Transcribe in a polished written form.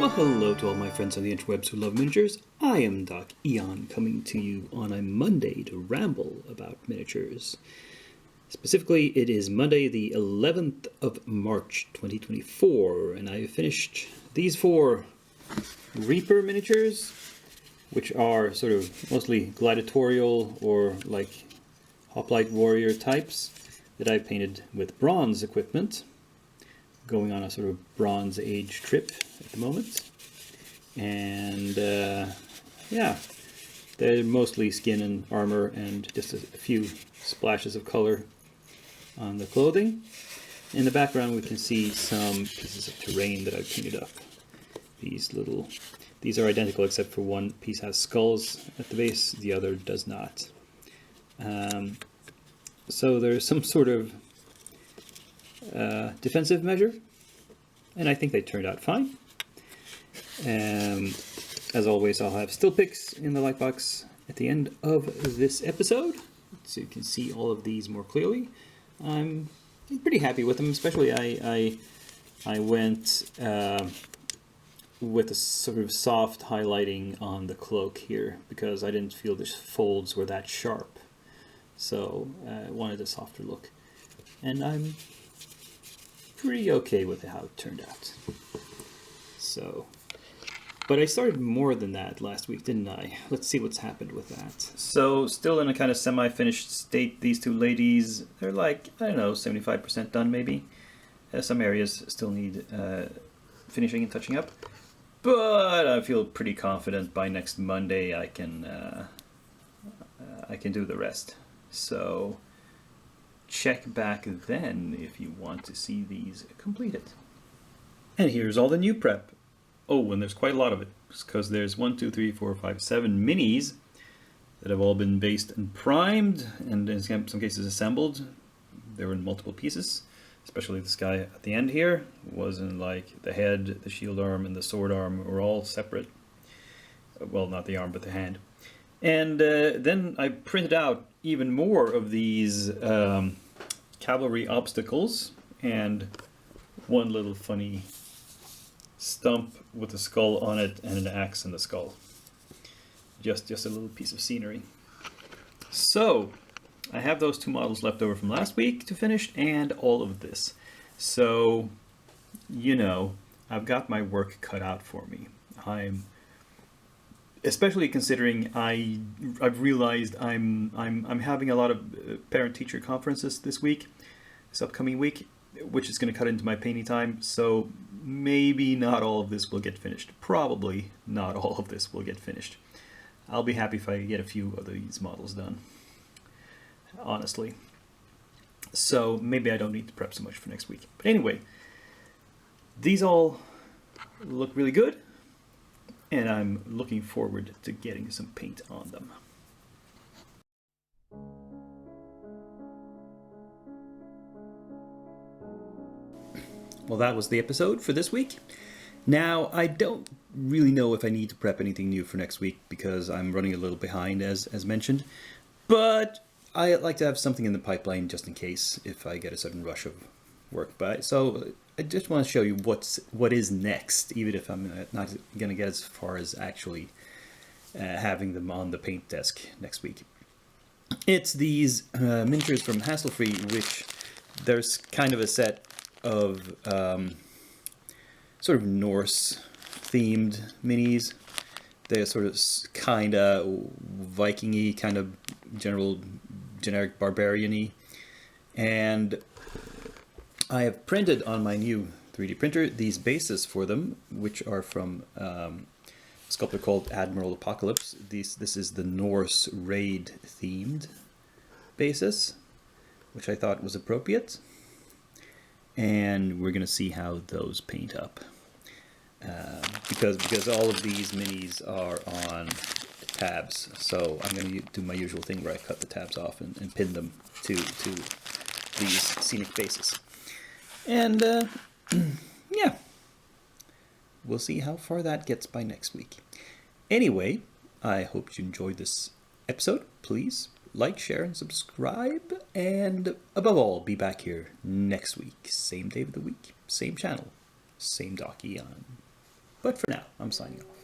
Well, hello to all my friends on the interwebs who love miniatures. I am Doc Eon, coming to you on a Monday to ramble about miniatures. Specifically, it is Monday the 11th of March 2024, and I finished these four Reaper miniatures, which are sort of mostly gladiatorial or like hoplite warrior types that I painted with bronze equipment, going on a sort of Bronze Age trip at the moment. And yeah, they're mostly skin and armor and just a few splashes of color on the clothing. In the background we can see some pieces of terrain that I've painted up. These are identical except for one piece has skulls at the base, the other does not. So there's some sort of defensive measure, and I think they turned out fine. As always, I'll have still pics in the lightbox at the end of this episode, so you can see all of these more clearly. I'm pretty happy with them, especially I went with a sort of soft highlighting on the cloak here, because I didn't feel the folds were that sharp. So I wanted a softer look. And I'm pretty okay with how it turned out. So, but I started more than that last week, didn't I? Let's see what's happened with that. So, still in a kind of semi-finished state, these two ladies, they're like, I don't know, 75% done maybe. Some areas still need finishing and touching up. But I feel pretty confident by next Monday I can do the rest. So check back then if you want to see these completed. And here's all the new prep. Oh, and there's quite a lot of it, because there's 7 minis that have all been based and primed, and in some cases assembled. They were in multiple pieces, especially this guy at the end here was in like the head, the shield arm, and the sword arm were all separate. Well, not the arm, but the hand. And then I printed out even more of these cavalry obstacles, and one little funny stump with a skull on it and an axe in the skull. Just a little piece of scenery. So I have those two models left over from last week to finish, and all of this. So, you know, I've got my work cut out for me. Especially considering I've realized I'm having a lot of parent-teacher conferences this upcoming week, which is going to cut into my painting time. So maybe not all of this will get finished. Probably not all of this will get finished. I'll be happy if I get a few of these models done, honestly. So maybe I don't need to prep so much for next week. But anyway, these all look really good, and I'm looking forward to getting some paint on them. Well, that was the episode for this week. Now, I don't really know if I need to prep anything new for next week, because I'm running a little behind, as mentioned. But I like to have something in the pipeline just in case if I get a sudden rush of work. So I just want to show you what is next, even if I'm not going to get as far as actually having them on the paint desk next week. It's these miniatures from Hassle-Free, which there's kind of a set of sort of Norse-themed minis. They're sort of kind of Viking-y, kind of generic barbarian-y. And I have printed on my new 3D printer these bases for them, which are from a sculptor called Admiral Apocalypse. This is the Norse raid-themed basis, which I thought was appropriate. And we're going to see how those paint up. Because all of these minis are on tabs, so I'm going to do my usual thing where I cut the tabs off and pin them to these scenic bases. And yeah, we'll see how far that gets by next week. Anyway, I hope you enjoyed this episode. Please like, share, and subscribe. And above all, be back here next week. Same day of the week, same channel, same Doc Eon. Bye. But for now, I'm signing off.